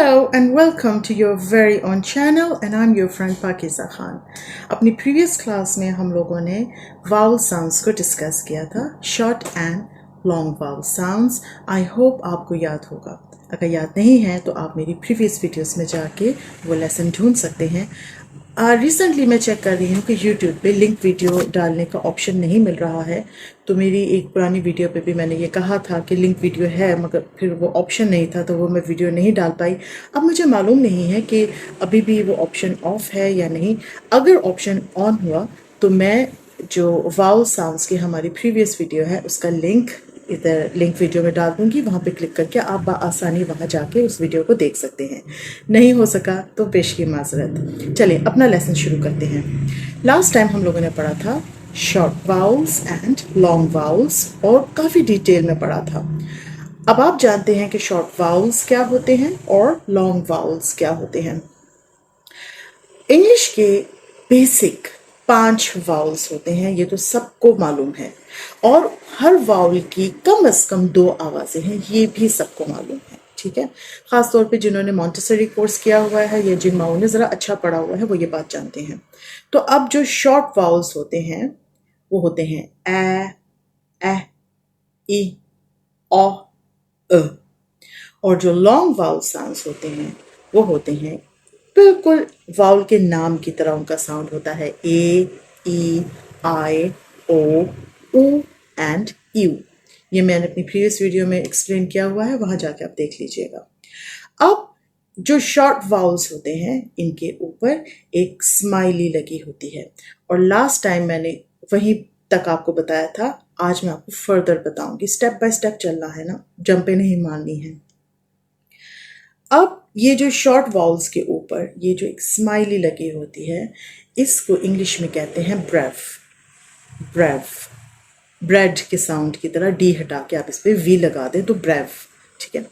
Hello and welcome to your very own channel and I'm your friend Pakiza Khan. अपनी previous class में हम लोगों ने vowel sounds को discuss किया था, short and long vowel sounds. I hope आपको याद होगा. अगर याद नहीं है तो आप मेरी previous videos में जाके वो lesson ढूंढ सकते हैं. रिसेंटली मैं चेक कर रही हूँ कि YouTube पे लिंक वीडियो डालने का ऑप्शन नहीं मिल रहा है, तो मेरी एक पुरानी वीडियो पे भी मैंने ये कहा था कि लिंक वीडियो है मगर फिर वो ऑप्शन नहीं था तो वो मैं वीडियो नहीं डाल पाई. अब मुझे मालूम नहीं है कि अभी भी वो ऑप्शन ऑफ है या नहीं. अगर ऑप्शन ऑन हुआ तो मैं जो वाउल साउंड्स की हमारी प्रीवियस वीडियो है उसका लिंक इधर लिंक वीडियो में डाल दूंगी. वहाँ पे क्लिक करके आप बआसानी वहाँ जाके उस वीडियो को देख सकते हैं. नहीं हो सका तो पेश की माजरत. चलिए अपना लेसन शुरू करते हैं. लास्ट टाइम हम लोगों ने पढ़ा था short vowels and long vowels और काफ़ी डिटेल में पढ़ा था. अब आप जानते हैं कि शॉर्ट वाउल्स क्या होते हैं और लॉन्ग वाउल्स क्या होते हैं. इंग्लिश के बेसिक 5 वाउल्स होते हैं, ये तो सबको मालूम है, और हर वाउल की कम से कम 2 आवाज़ें हैं, ये भी सबको मालूम है. ठीक है, ख़ास तौर पे जिन्होंने मॉन्टेसरी कोर्स किया हुआ है या जिन माओं ने ज़रा अच्छा पढ़ा हुआ है वो ये बात जानते हैं. तो अब जो शॉर्ट वाउल्स होते हैं वो होते हैं ए, ई, ओ, अ. और जो लॉन्ग वाउल साउंड्स होते हैं वो होते हैं बिल्कुल वाउल के नाम की तरह. उनका साउंड होता है ए, ई, आई, ओ, ऊ एंड यू. ये मैंने अपनी प्रीवियस वीडियो में एक्सप्लेन किया हुआ है, वहाँ जाके आप देख लीजिएगा. अब जो शॉर्ट वाउल्स होते हैं इनके ऊपर एक स्माइली लगी होती है, और लास्ट टाइम मैंने वहीं तक आपको बताया था. आज मैं आपको फर्दर बताऊंगी. स्टेप बाय स्टेप चलना है ना, जंपे नहीं मारनी है. अब ये जो शॉर्ट वाउल्स के ऊपर ये जो एक स्माइली लगी होती है इसको इंग्लिश में कहते हैं ब्रेव. ब्रेव, ब्रेड के साउंड की तरह डी हटा के आप इस पर वी लगा दें तो ब्रेव. ठीक है,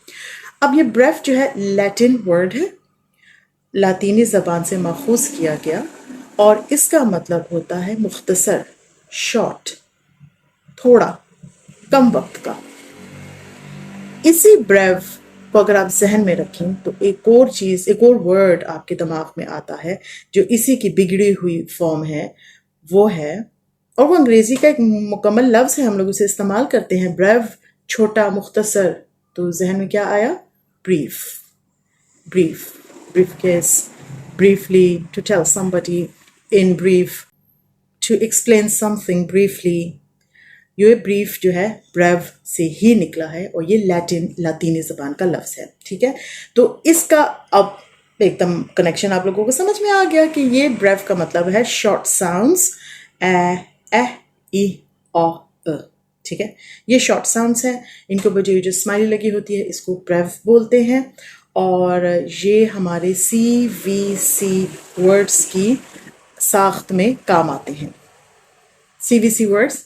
अब ये ब्रेव जो है लैटिन वर्ड है, लातीनी ज़बान से माखूज किया गया, और इसका मतलब होता है मुख्तसर, शॉर्ट, थोड़ा, कम वक्त का. इसी ब्रेव को अगर आप जहन में रखें तो एक और चीज़, एक और वर्ड आपके दिमाग में आता है जो इसी की बिगड़ी हुई फॉर्म है, वो है, और वो अंग्रेज़ी का एक मुकम्मल लफ्ज़ है, हम लोग उसे इस्तेमाल करते हैं. ब्रेव, छोटा, मुख्तसर, तो जहन में क्या आया? Brief. Brief, brief case, briefly, to tell somebody in brief, to explain something briefly. ये ब्रीफ जो है ब्रेव से ही निकला है और ये लातीनी ज़बान का लफ्ज़ है. ठीक है, तो इसका अब एकदम कनेक्शन आप लोगों को समझ में आ गया कि ये ब्रेव का मतलब है शॉर्ट साउंड्स, ए, ई, ओ, अ. ठीक है, ये शॉर्ट साउंड्स हैं. इनके ऊपर जो स्माइली लगी होती है इसको ब्रेव बोलते हैं, और ये हमारे CVC वर्ड्स की साख्त में काम आते हैं. CVC वर्ड्स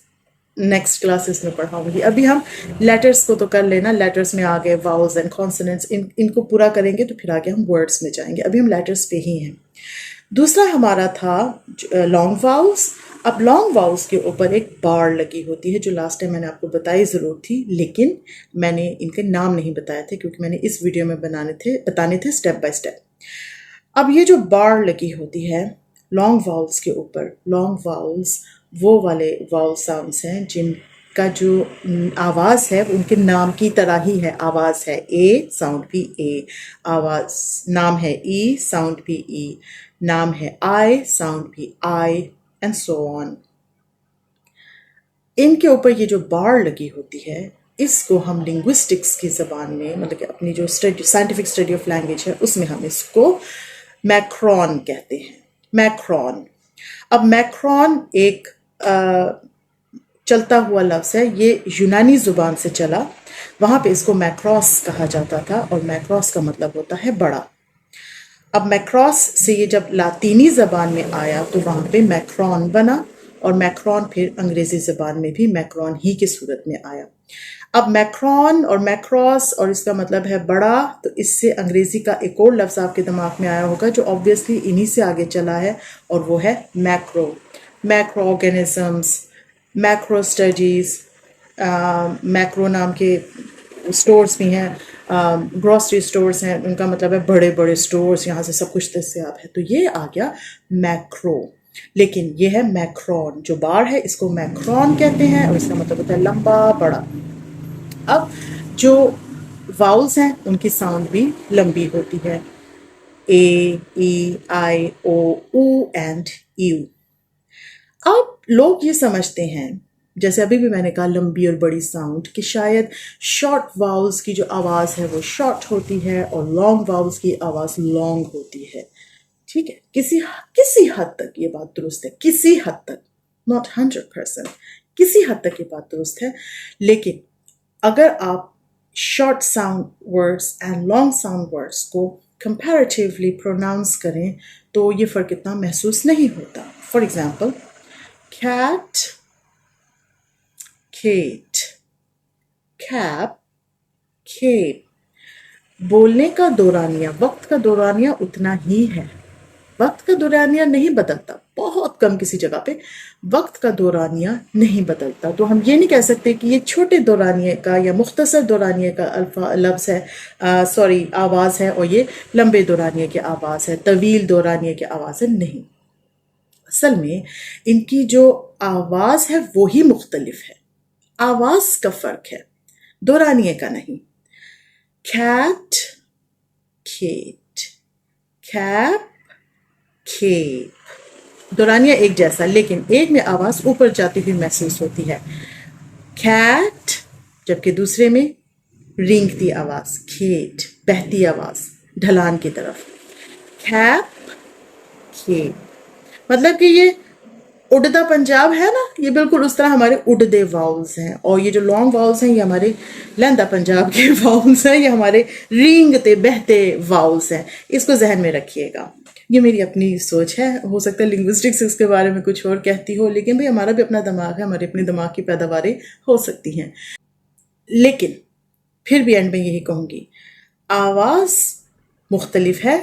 नेक्स्ट क्लासेस में पढ़ाऊंगी. अभी हम लेटर्स को तो कर लेना, लेटर्स में आ गए वाउल्स एंड कॉन्सोनेंट्स, इनको पूरा करेंगे तो फिर आगे हम वर्ड्स में जाएंगे. अभी हम लेटर्स पे ही हैं. दूसरा हमारा था लॉन्ग वाउल्स. अब लॉन्ग वाउल्स के ऊपर एक बार लगी होती है जो लास्ट टाइम मैंने आपको बताई ज़रूर थी, लेकिन मैंने इनके नाम नहीं बताए थे क्योंकि मैंने इस वीडियो में बताने थे स्टेप बाय स्टेप. अब ये जो बार लगी होती है लॉन्ग वाउल्स के ऊपर, लॉन्ग वाउल्स वो वाले वाउल साउंड्स हैं जिनका जो आवाज़ है उनके नाम की तरह ही है. आवाज़ है ए, साउंड भी ए. आवाज़, नाम है ई, साउंड भी ई. नाम है आई, साउंड भी आई, एंड सो ऑन. इनके ऊपर ये जो बार लगी होती है इसको हम लिंग्विस्टिक्स की ज़बान में, मतलब कि अपनी जो साइंटिफिक स्टडी ऑफ लैंग्वेज है उसमें हम इसको मैक्रोन कहते हैं. मैक्रोन. अब मैक्रोन एक चलता हुआ लफ्ज़ है, ये यूनानी ज़ुबान से चला, वहाँ पे इसको मैक्रोस कहा जाता था, और मैक्रोस का मतलब होता है बड़ा. अब मैक्रोस से ये जब लातीनी ज़बान में आया तो वहाँ पे मैक्रोन बना, और मैक्रोन फिर अंग्रेज़ी ज़बान में भी मैक्रोन ही की सूरत में आया. अब मैक्रोन और मैक्रोस, और इसका मतलब है बड़ा, तो इससे अंग्रेज़ी का एक और लफ्ज़ आपके दिमाग में आया होगा जो ऑब्वियसली इन्हीं से आगे चला है, और वो है macro. Macro organisms, macro studies, macro नाम के स्टोर्स भी हैं, ग्रॉसरी स्टोर्स हैं, उनका मतलब है बड़े बड़े स्टोर्स, यहाँ से सब कुछ दस्तियाब है। तो ये आ गया मैक्रो। लेकिन ये है मैक्रॉन, जो बार है इसको मैक्रॉन कहते हैं और इसका मतलब होता है लंबा बड़ा। अब जो वाउल्स हैं उनकी साउंड भी लंबी होती है, ए, ई, आई, ओ, ऊ एंड यू। अब लोग ये समझते हैं, जैसे अभी भी मैंने कहा लंबी और बड़ी साउंड, कि शायद शॉर्ट वाउल्स की जो आवाज़ है वो शॉर्ट होती है और लॉन्ग वाउल्स की आवाज़ लॉन्ग होती है। ठीक है, किसी हद तक ये बात दुरुस्त है, किसी हद तक, नॉट 100%, किसी हद तक ये बात दुरुस्त है। लेकिन अगर आप short sound words and long sound words को कंपैरेटिवली प्रोनाउंस करें तो ये फ़र्क इतना महसूस नहीं होता। For example, cat, Kate, cap, cape. बोलने का दौरानिया, वक्त का दौरानिया उतना ही है, वक्त का दौरानिया नहीं बदलता, बहुत कम किसी जगह पे वक्त का दौरानिया नहीं बदलता। तो हम ये नहीं कह सकते कि ये छोटे दौरानिये का या मुख्तसर दौरानिये का लफ्ज़ है, सॉरी आवाज़ है, और ये लंबे दौरानिये की आवाज़ है, तवील दौरानिये की आवाज़ है, नहीं। असल में इनकी जो आवाज़ है वो ही मुख्तलिफ है, आवाज़ का फ़र्क है, दौरानिये का नहीं। कैट, केट, कैप, केप, दौरानिया एक जैसा, लेकिन एक में आवाज ऊपर जाती हुई महसूस होती है, कैट, जबकि दूसरे में रेंगती आवाज, खेट, बहती आवाज ढलान की तरफ। कैप, केप, मतलब कि ये उड़दा पंजाब है ना, ये बिल्कुल उस तरह हमारे उड़दे वाउल्स हैं, और ये जो लॉन्ग वाउल्स हैं ये हमारे लंदा पंजाब के वाउल्स हैं, ये हमारे रेंगते बहते वाउल्स हैं। इसको जहन में रखिएगा। ये मेरी अपनी सोच है, हो सकता है लिंग्विस्टिक्स इसके बारे में कुछ और कहती हो, लेकिन भाई हमारा भी अपना दिमाग है, हमारे अपने दिमाग की पैदावारें हो सकती हैं। लेकिन फिर भी एंड में यही कहूँगी, आवाज़ मुख्तलिफ है,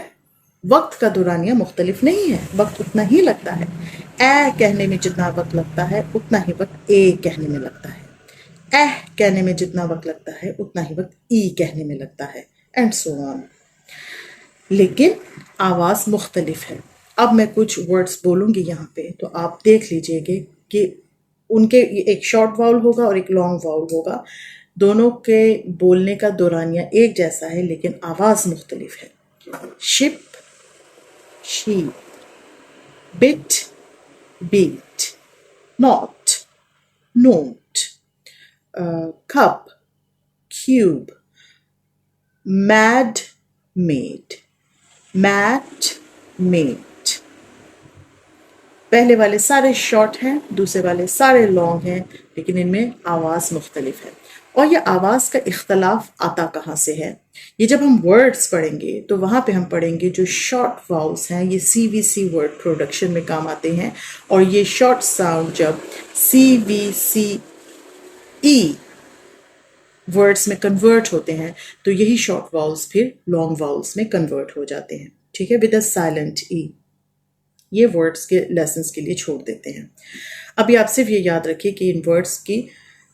वक्त का दौरानिया मुख्तलिफ नहीं है, वक्त उतना ही लगता है। ए कहने में जितना वक्त लगता है उतना ही वक्त ए कहने में लगता है, एह कहने में जितना वक्त लगता है उतना ही वक्त ई कहने में लगता है, एंड सो ऑन। लेकिन आवाज़ मुख्तलिफ है। अब मैं कुछ वर्ड्स बोलूँगी यहाँ पे, तो आप देख लीजिएगा कि उनके एक शॉर्ट वाउल होगा और एक लॉन्ग वाउल होगा, दोनों के बोलने का दौरानिया एक जैसा है लेकिन आवाज़ मुख्तलिफ है। Ship, sheep, bit, beat, not, note, cup, cube, mad, made, mat, mate. पहले वाले सारे शॉर्ट हैं, दूसरे वाले सारे लॉन्ग हैं, लेकिन इनमें आवाज़ मुख्तलिफ है। और ये आवाज़ का इख्तलाफ आता कहाँ से है? ये जब हम वर्ड्स पढ़ेंगे तो वहाँ पे हम पढ़ेंगे जो शॉर्ट वाउल्स हैं, ये CVC वर्ड प्रोडक्शन में काम आते हैं, और ये शॉर्ट साउंड जब CVCE वर्ड्स में कन्वर्ट होते हैं तो यही शॉर्ट वाउल्स फिर लॉन्ग वाउल्स में कन्वर्ट हो जाते हैं। ठीक है, विद अ साइलेंट ई। ये वर्ड्स के लेसन्स के लिए छोड़ देते हैं। अभी आप सिर्फ ये याद रखिए कि इन वर्ड्स की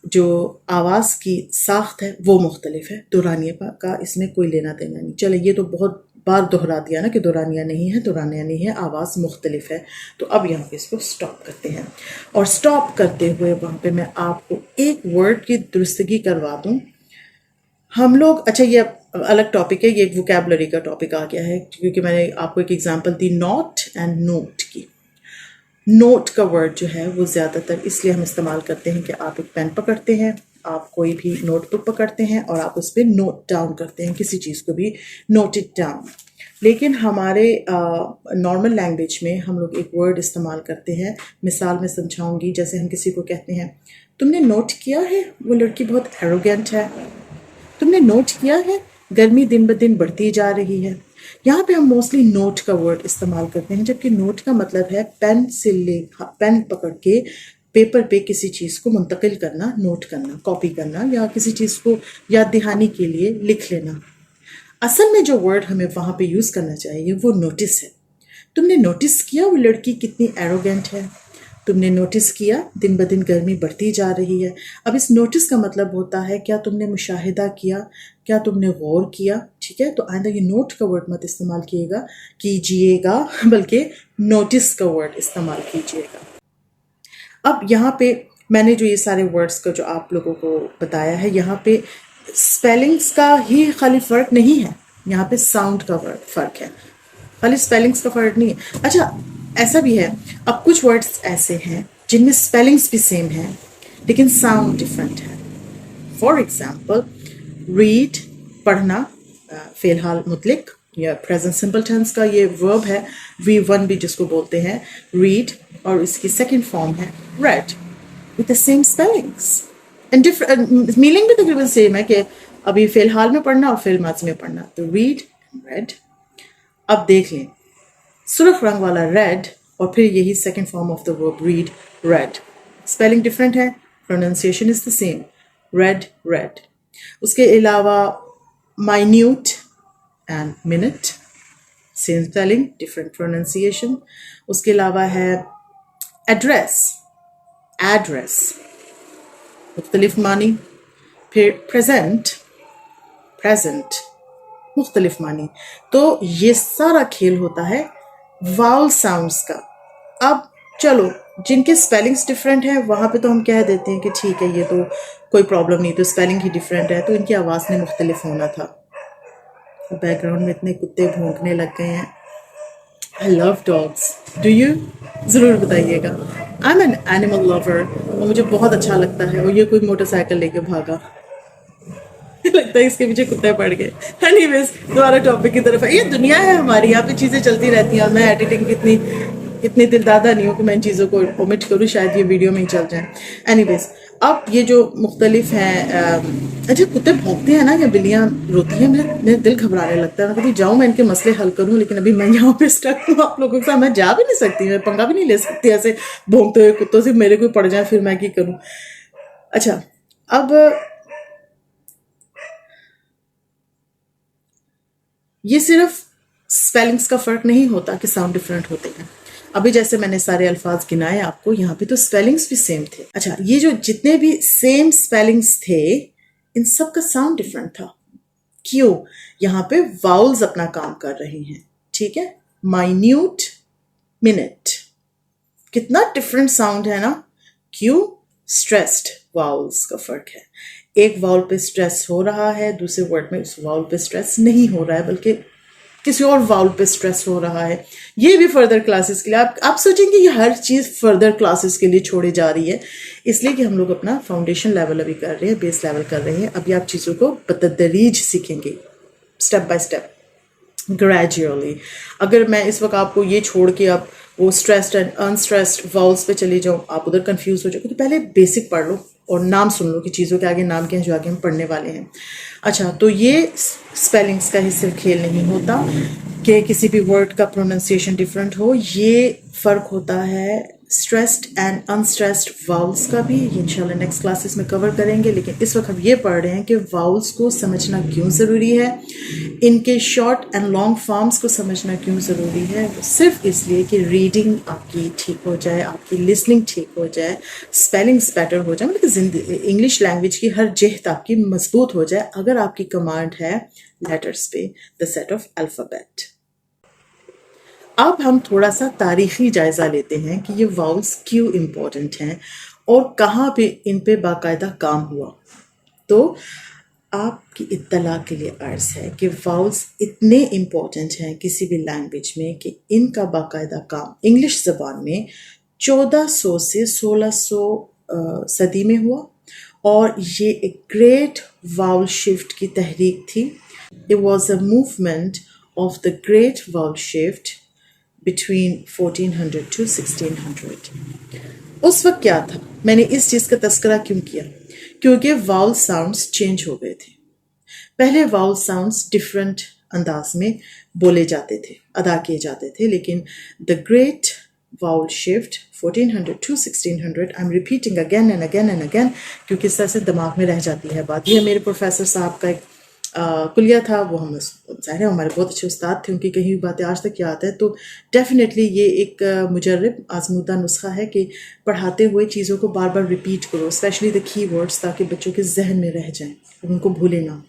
जो आवाज़ की साख्त है वो मुख्तलिफ है, दौरानिया का इसमें कोई लेना देना नहीं। चले, ये तो बहुत बार दोहरा दिया ना कि दौरानिया नहीं है, दौरानिया नहीं है, आवाज़ मुख्तलिफ है। तो अब यहाँ पे इसको स्टॉप करते हैं, और स्टॉप करते हुए वहाँ पे मैं आपको एक वर्ड की दुरुस्तगी करवा दूँ। हम लोग, अच्छा ये अलग टॉपिक है, ये एक वोकैबुलरी का टॉपिक आ गया है, क्योंकि मैंने आपको एक example the not and note की। नोट का वर्ड जो है वो ज़्यादातर इसलिए हम इस्तेमाल करते हैं कि आप एक पेन पकड़ते हैं, आप कोई भी नोटबुक पकड़ते हैं और आप उस पर नोट डाउन करते हैं, किसी चीज़ को भी नोट इट डाउन। लेकिन हमारे नॉर्मल लैंग्वेज में हम लोग एक वर्ड इस्तेमाल करते हैं, मिसाल में समझाऊंगी। जैसे हम किसी को कहते हैं, तुमने नोट किया है वो लड़की बहुत एरोगेंट है, तुमने नोट किया है गर्मी दिन ब दिन बढ़ती जा रही है। यहाँ पे हम मोस्टली नोट का वर्ड इस्तेमाल करते हैं, जबकि नोट का मतलब है पेन से पेन पकड़ के पेपर पे किसी चीज़ को मुंतकिल करना, नोट करना, कॉपी करना, या किसी चीज़ को याद दहानी के लिए लिख लेना। असल में जो वर्ड हमें वहाँ पे यूज़ करना चाहिए वो नोटिस है। तुमने नोटिस किया वो लड़की कितनी एरोगेंट है, तुमने नोटिस किया दिन ब दिन गर्मी बढ़ती जा रही है। अब इस नोटिस का मतलब होता है क्या तुमने मुशाहिदा किया, क्या तुमने गौर किया, ठीक है। तो आइंदा ये नोट का वर्ड मत इस्तेमाल कीजिएगा बल्कि नोटिस का वर्ड इस्तेमाल कीजिएगा। अब यहाँ पे मैंने जो ये सारे वर्ड्स का जो आप लोगों को बताया है, यहाँ पे स्पेलिंग्स का ही खाली फ़र्क नहीं है, यहाँ पे साउंड का फ़र्क है, खाली स्पेलिंग्स का फ़र्क नहीं है। अच्छा, ऐसा भी है, अब कुछ वर्ड्स ऐसे हैं जिनमें स्पेलिंग्स भी सेम हैं लेकिन साउंड डिफरेंट है। फॉर एग्जाम्पल, रीड पढ़ना, फ़िलहाल मुतलिक या प्रेजेंट सिंपल टेंस का ये वर्ब है, V1 भी जिसको बोलते हैं रीड, और इसकी सेकंड फॉर्म है red, with the same spellings and different meaning भी तकरीबन सेम है कि अभी फ़िलहाल में पढ़ना और फिर माज़ी में पढ़ना, तो रीड एंड रेड। अब देख लें, सुर्ख रंग वाला रेड और फिर यही second form of the verb read, read, spelling different है, pronunciation is the same, red read. उसके अलावा minute and minute, same spelling different pronunciation. उसके अलावा है एड्रेस, एड्रेस, मुख्तलिफ मानी। फिर प्रेजेंट, प्रेजेंट, मुख्तलिफ मानी। तो ये सारा खेल होता है वाउल साउंड्स का। अब चलो, जिनके स्पेलिंग्स डिफरेंट हैं वहाँ पे तो हम कह देते हैं कि ठीक है, ये तो कोई प्रॉब्लम नहीं, तो स्पेलिंग ही डिफरेंट है तो इनकी आवाज़ में मुख्तलिफ होना था। बैकग्राउंड में इतने कुत्ते भौंकने लग गए हैं। I love dogs, do you? ज़रूर बताइएगा। I am an animal lover, और मुझे बहुत अच्छा लगता है। और ये कोई मोटरसाइकिल लेके भागा लगता है इसके पीछे कुत्ते पड़ गए। एनीवेज, दोबारा टॉपिक की तरफ है। ये दुनिया है हमारी, यहाँ पे चीज़ें चलती रहती हैं और मैं एडिटिंग की इतनी दिलदादा नहीं हूँ कि मैं इन चीज़ों को ओमिट करूँ, शायद ये वीडियो में ही चल जाए। एनीवेज, अब ये जो मुख्तलिफ हैं, अच्छा कुत्ते भौंकते हैं ना या बिल्लियाँ रोती हैं, मेरा दिल घबराने लगता है। मैं कभी जाऊँ, मैं इनके मसले हल करूँ, लेकिन अभी मैं यहाँ पे स्टक हूँ आप लोगों के साथ, मैं जा भी नहीं सकती, मैं पंगा भी नहीं ले सकती ऐसे भौंकते हुए कुत्तों से, मेरे कोई पड़ जाए फिर मैं क्या करूँ। अच्छा, अब ये सिर्फ स्पेलिंग्स का फ़र्क नहीं होता कि साउंड डिफरेंट होते हैं। अभी जैसे मैंने सारे अल्फाज गिनाए आपको, यहाँ पे तो स्पेलिंग्स भी सेम थे। अच्छा, ये जो जितने भी सेम स्पेलिंग्स थे, इन सब का साउंड डिफरेंट था। क्यों? यहाँ पे वाउल्स अपना काम कर रही हैं, ठीक है। माइन्यूट, मिनट, कितना डिफरेंट साउंड है ना। क्यों? स्ट्रेस्ड वाउल्स का फर्क है। एक वाउल पे स्ट्रेस हो रहा है, दूसरे वर्ड में उस वाउल पे स्ट्रेस नहीं हो रहा है, बल्कि किसी और वाउल पे स्ट्रेस हो रहा है। ये भी फर्दर क्लासेस के लिए, आप सोचेंगे ये हर चीज़ फर्दर क्लासेस के लिए छोड़ी जा रही है, इसलिए कि हम लोग अपना फाउंडेशन लेवल अभी कर रहे हैं, बेस लेवल कर रहे हैं। अभी आप चीज़ों को बतदरीज सीखेंगे, स्टेप बाय स्टेप, ग्रेजुअली। अगर मैं इस वक्त आपको ये छोड़ के अब वो स्ट्रेस्ड एंड अनस्ट्रेस्ड वाउल्स पे चली जाऊँ, आप उधर कंफ्यूज हो जाओगे, तो पहले बेसिक पढ़ लो और नाम सुन लो कि चीज़ों के आगे नाम क्या हैं जो आगे हम पढ़ने वाले हैं। अच्छा, तो ये स्पेलिंग्स का ही सिर्फ खेल नहीं होता कि किसी भी वर्ड का प्रोनाउंसिएशन डिफरेंट हो, ये फ़र्क होता है स्ट्रेस्ड एंड अनस्ट्रेस्ड वाउल्स का भी। इंशाल्लाह नेक्स्ट क्लासेस में कवर करेंगे, लेकिन इस वक्त हम ये पढ़ रहे हैं कि वाउल्स को समझना क्यों ज़रूरी है, इनके शॉर्ट एंड लॉन्ग फॉर्म्स को समझना क्यों ज़रूरी है। सिर्फ इसलिए कि रीडिंग आपकी ठीक हो जाए, आपकी लिसनिंग ठीक हो जाए, स्पेलिंग्स बेटर हो जाए, मतलब इंग्लिश लैंग्वेज की हर जिहत आपकी मजबूत हो जाए, अगर आपकी कमांड है लेटर्स पे, द सेट ऑफ अल्फ़ाबेट। अब हम थोड़ा सा तारीखी जायज़ा लेते हैं कि ये वाउल्स क्यों इम्पोर्टेंट हैं और कहाँ पे इन पे बाकायदा काम हुआ। तो आपकी इत्तला के लिए अर्ज़ है कि वाउल्स इतने इम्पोर्टेंट हैं किसी भी लैंग्वेज में कि इनका बाकायदा काम इंग्लिश ज़बान में 1400 से 1600 सदी में हुआ, और ये एक ग्रेट वाउल शिफ्ट की तहरीक थी। It was a movement of the great vowel shift between 1400 to 1600। उस वक्त क्या था, मैंने इस चीज़ का तस्करा क्यों किया, क्योंकि वाउल साउंड्स चेंज हो गए थे। पहले वाउल साउंड्स डिफरेंट अंदाज में बोले जाते थे, अदा किए जाते थे, लेकिन the great vowel shift 1400 to 1600, I am repeating again and again and again क्योंकि इस तरह से दिमाग में रह जाती है बात। ये मेरे प्रोफेसर साहब का एक कुलिया था, वो हम ज़ाहिर है हमारे बहुत अच्छे उस्ताद थे, उनकी कही हुई बातें आज तक याद है। तो डेफिनेटली ये एक मुजर्रब आजमूदा नुस्खा है कि पढ़ाते हुए चीज़ों को बार बार रिपीट करो, स्पेशली द की वर्ड्स, ताकि बच्चों के जहन में रह जाएं, उनको भूले ना,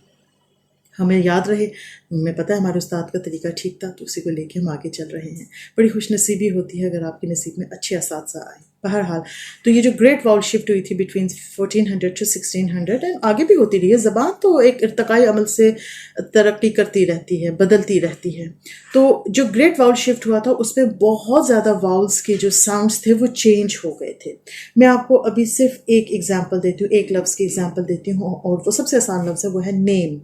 हमें याद रहे। हमें पता है हमारे उस्ताद का तरीका ठीक था, तो उसी को लेके हम आगे चल रहे हैं। बड़ी खुशनसीबी होती है अगर आपके नसीब में अच्छे असातिज़ा आए। बहरहाल, तो ये जो ग्रेट वाउल शिफ्ट हुई थी बिटवीन 1400 टू 1600, एंड आगे भी होती रही है। ज़बान तो एक इर्तकाई अमल से तरक्की करती रहती है, बदलती रहती है। तो जो ग्रेट वाउल शिफ्ट हुआ था उसमें बहुत ज़्यादा वाउल्स के जो साउंड्स थे वो चेंज हो गए थे। मैं आपको अभी सिर्फ एक एग्जाम्पल देती हूँ, एक लफ्ज़ की एग्जाम्पल देती हूँ, और वो सबसे आसान लफ्ज़ है, वो है नेम,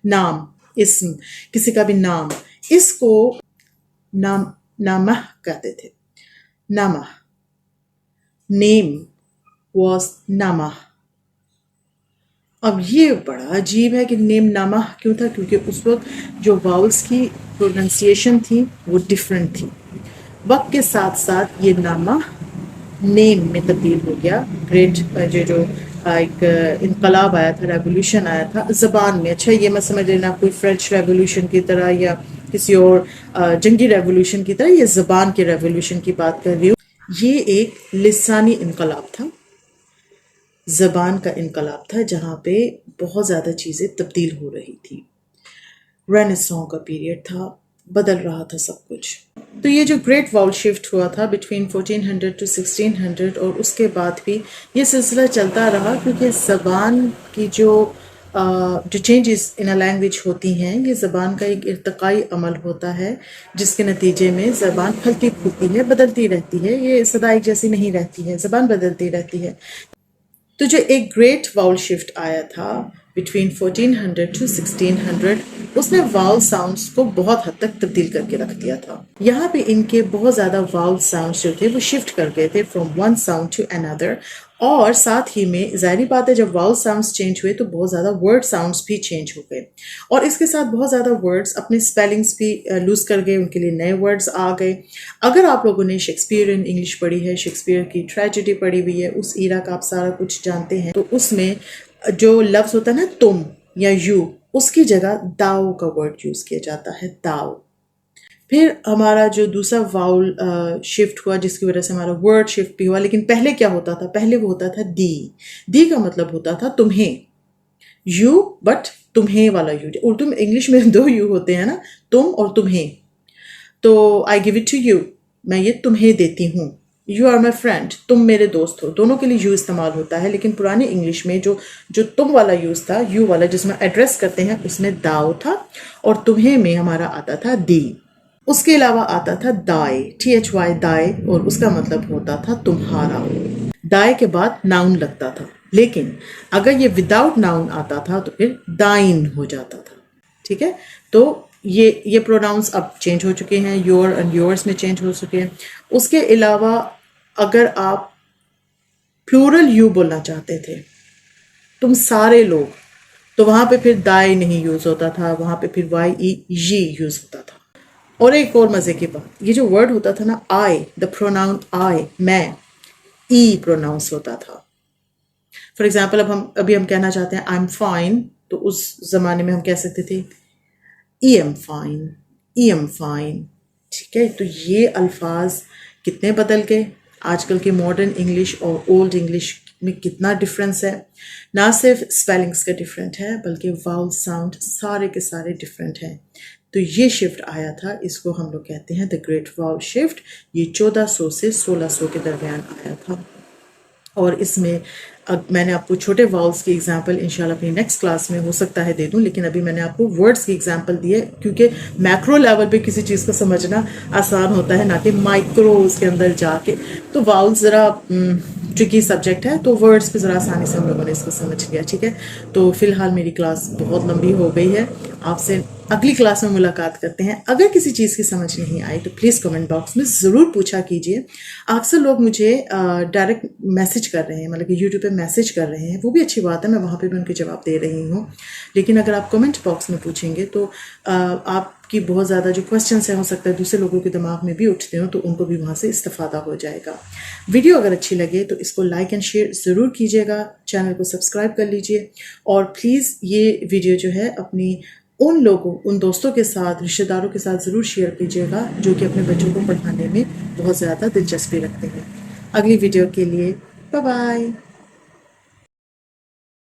नाम, इस्म, किसी का भी नाम। इसको नाम, नामह कहते थे, नामह, नेम वॉज नामह। अब ये बड़ा अजीब है कि नेम नामह क्यों था, क्योंकि उस वक्त जो वाउल्स की प्रोनाउंसिएशन थी वो डिफरेंट थी। वक्त के साथ साथ ये नामा नेम में तब्दील हो गया। ग्रेट जो एक इनकलाब आया था, रेवोल्यूशन आया था ज़बान में। अच्छा, ये मत समझ लेना कोई फ्रेंच रेवोल्यूशन की तरह या किसी और जंगी रेवोल्यूशन की तरह, ये ज़बान के रेवोल्यूशन की बात कर रही हूँ। ये एक लिसानी इनकलाब था, ज़बान का इनकलाब था, जहाँ पे बहुत ज़्यादा चीज़ें तब्दील हो रही थी। रेनेसां का पीरियड था, बदल रहा था सब कुछ। तो ये जो ग्रेट वाउल शिफ्ट हुआ था बिटवीन 1400 टू 1600, और उसके बाद भी ये सिलसिला चलता रहा, क्योंकि ज़बान की जो चेंजेस इन अ लैंग्वेज होती हैं, ये ज़बान का एक इर्तकाई अमल होता है, जिसके नतीजे में ज़बान फलती फूलती है, बदलती रहती है। ये सदा एक जैसी नहीं रहती है, ज़बान बदलती रहती है। तो जो एक ग्रेट वाउल शिफ्ट आया था बिटवीन 1400 टू 1600, उसने वाउल साउंड्स को बहुत हद तक तब्दील करके रख दिया था। यहाँ पे इनके बहुत ज़्यादा वाउल साउंड्स जो थे वो शिफ्ट कर गए थे from one sound to another, और साथ ही में जाहिर बात है जब वाउल साउंड्स चेंज हुए तो बहुत ज़्यादा वर्ड साउंड्स भी चेंज हो गए, और इसके साथ बहुत ज़्यादा वर्ड्स अपने स्पेलिंग्स भी लूज़ कर गए, उनके लिए नए वर्ड्स आ गए। अगर आप लोगों ने शेक्सपियरियन इंग्लिश पढ़ी है, शेक्सपियर की ट्रेजेडी पढ़ी हुई है, उस ईरा का आप सारा कुछ जानते हैं, तो उसमें जो लफ्ज़ होता है ना तुम या यू, उसकी जगह दाओ का वर्ड यूज़ किया जाता है, दाओ। फिर हमारा जो दूसरा वाउल शिफ्ट हुआ, जिसकी वजह से हमारा वर्ड शिफ्ट भी हुआ, लेकिन पहले क्या होता था, पहले वो होता था दी। दी का मतलब होता था तुम्हें, यू, बट तुम्हें वाला यू। उर्दू में, इंग्लिश में दो यू होते हैं ना, तुम और तुम्हें। तो I give it to you, मैं ये तुम्हें देती हूँ। यू आर माई फ्रेंड, तुम मेरे दोस्त हो, दोनों के लिए यू इस्तेमाल होता है। लेकिन पुरानी इंग्लिश में जो जो तुम वाला यूज़ था, यू वाला जिसमें एड्रेस करते हैं, उसमें दाओ था, और तुम्हें में हमारा आता था दी। उसके अलावा आता था दाए, THY, दाए, और उसका मतलब होता था तुम्हारा। दाए के बाद नाउन लगता था, लेकिन अगर ये विदाउट नाउन आता था तो फिर दाइन हो जाता था। ठीक है, तो ये प्रोनाउंस अब चेंज हो चुके हैं, योर एंड योर्स में चेंज हो चुके हैं। उसके अलावा अगर आप प्लूरल यू बोलना चाहते थे, तुम सारे लोग, तो वहां पे फिर दाई नहीं यूज होता था, वहां पे फिर YE यूज होता था। और एक और मजे की बात, ये जो वर्ड होता था ना आई, द प्रोनाउन आई, मैं, ई प्रोनाउंस होता था। फॉर एग्जाम्पल, अब हम कहना चाहते हैं आई एम फाइन, तो उस जमाने में हम कह सकते थे E am fine, E am fine. ठीक है, तो ये अल्फाज कितने बदल गए। आजकल के मॉडर्न इंग्लिश और ओल्ड इंग्लिश में कितना डिफरेंस है। ना सिर्फ स्पेलिंग्स का डिफरेंट है, बल्कि वाउल साउंड सारे के सारे डिफरेंट हैं। तो ये शिफ्ट आया था, इसको हम लोग कहते हैं द ग्रेट वाउल शिफ्ट। ये 1400 से 1600 के दरमियान आया था, और इसमें अब मैंने आपको छोटे वाउल्स की एग्जांपल इंशाल्लाह अपनी नेक्स्ट क्लास में हो सकता है दे दूं, लेकिन अभी मैंने आपको वर्ड्स की एग्जांपल दी है, क्योंकि मैक्रो लेवल पे किसी चीज़ को समझना आसान होता है, ना कि माइक्रो उसके अंदर जाके। तो वाउल्स ज़रा ट्रिकी सब्जेक्ट है, तो वर्ड्स पे ज़रा आसानी से हम लोगों ने इसको समझ लिया। ठीक है, तो फिलहाल मेरी क्लास बहुत लंबी हो गई है, आपसे अगली क्लास में मुलाकात करते हैं। अगर किसी चीज़ की समझ नहीं आई तो प्लीज़ कमेंट बॉक्स में ज़रूर पूछा कीजिए। अक्सर लोग मुझे डायरेक्ट मैसेज कर रहे हैं, मतलब कि यूट्यूब पे मैसेज कर रहे हैं, वो भी अच्छी बात है, मैं वहाँ पे भी उनके जवाब दे रही हूँ। लेकिन अगर आप कमेंट बॉक्स में पूछेंगे तो आप आपकी बहुत ज़्यादा जो क्वेश्चन है हो सकता है दूसरे लोगों के दिमाग में भी उठते हो, तो उनको भी वहाँ से इस्तेफादा हो जाएगा। वीडियो अगर अच्छी लगे तो इसको लाइक एंड शेयर ज़रूर कीजिएगा, चैनल को सब्सक्राइब कर लीजिए और प्लीज़ ये वीडियो जो है अपनी उन लोगों, उन दोस्तों के साथ, रिश्तेदारों के साथ ज़रूर शेयर कीजिएगा जो कि अपने बच्चों को पढ़ाने में बहुत ज़्यादा दिलचस्पी रखते हैं। अगली वीडियो के लिए बाय बाय।